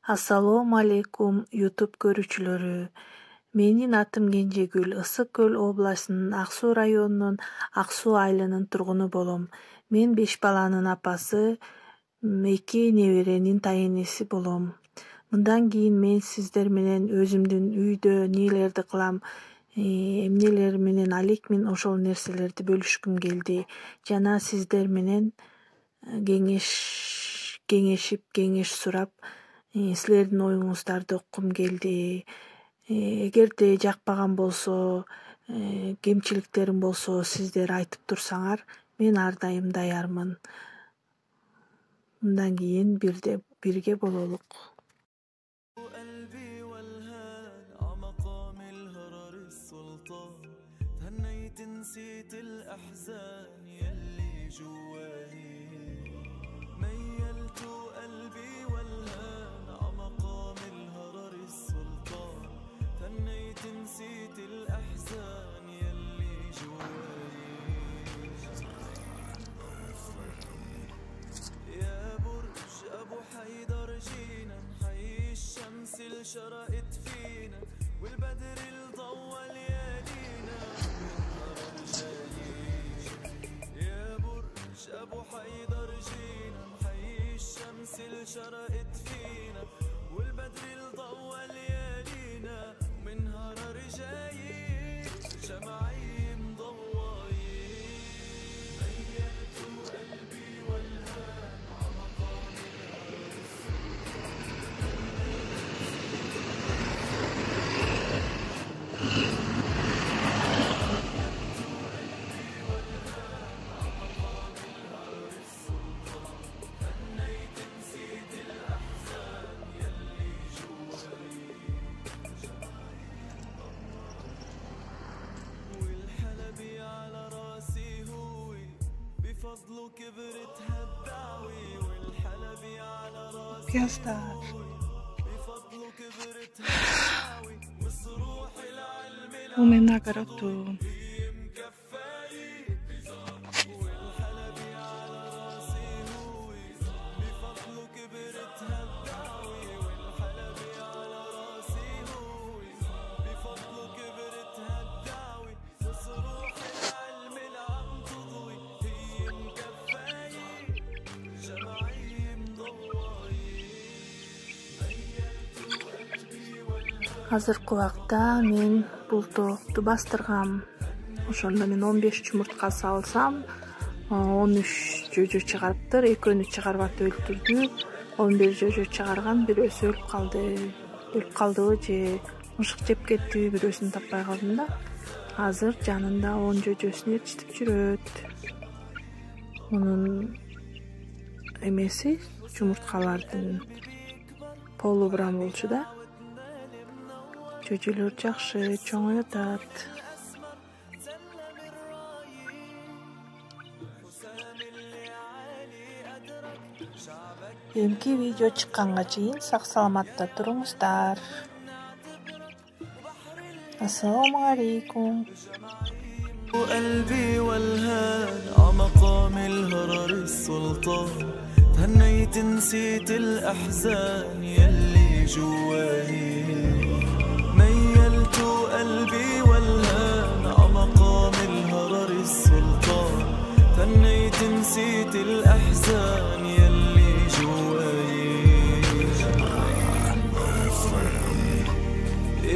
Assalomu alaykum YouTube көрүүчүлөрү. Менин атым Кенжегүл, Ысык Көл областынын Ак Суу районунун Ак Суу айылынын тургуну болом. Мен 5 баланын апасы, 2 неберенин тайениси болом. Мындан кийин мен сиздер менен өзүмдүн үйдө нелерди кылам, эмнелер менен алекмин ошол нерселерди бөлүшкүм келди. Жана сиздер менен кеңеш сурап, силердин оюңуздарды уккум келди. Эгерде жакпаган болсо, кемчиликтерим болсо сиздер айтып турсаңар, мен ар дайым даярмын. Мындан кийин бирге бололук. شرقت فينا والبدر الضوى ليالينا نهار جايين يا برج ابو حيدر جينا نحيي الشمس اللي شرقت فينا والبدر الضوى ليالينا من نهار جايين جمعي مضويين غيرت قلبي والهان عمقان بفضله كبرت هالدعوي والحلبي على راسي بفضله كبرت هالدعوي مصروح العلم ومن نقرته مكفاي والحلبي على راسي هوي بفضله كبرت هالدعوي والحلبي على راسي هوي بفضله كبرت هالدعوي مصروح العلم العم تضوي Азыркы убакта мен бул топту бастыргам. Ошондо мен 15 жумуртка салсам, 13 жөжө чыгарыптыр, экөөнү чыгарып атып өлтүрдү. 11 жөжө чыгарган, бирөөсү өлүп калды. Өлүп калдыбы же мышык жеп кеттиби, бирөөсүн таппай калдым да. Азыр жанында 10 жөжөсүн ээрчитип жүрөт. Мунун эмеси жумурткалардын полубран болчу да. Жөжөлөр жакшы чоңойтат. Эмки видео чыкканга чейин сак саламатта туруңуздар. Ассаламу алейкум. قلبي والهان عمقام الهرر السلطان تهنيت نسيت الأحزان يلي جواي ميلت قلبي والهان عمقام الهرر السلطان تهنيت نسيت الأحزان يلي جواي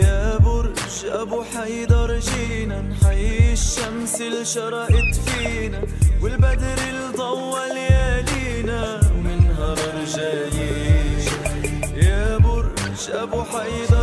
يا برج أبو حيدر جينا نحيي الشمس اللي شرقت فينا والبدر الضوى ليالينا ومن نهار جايين يا برج أبو حيدر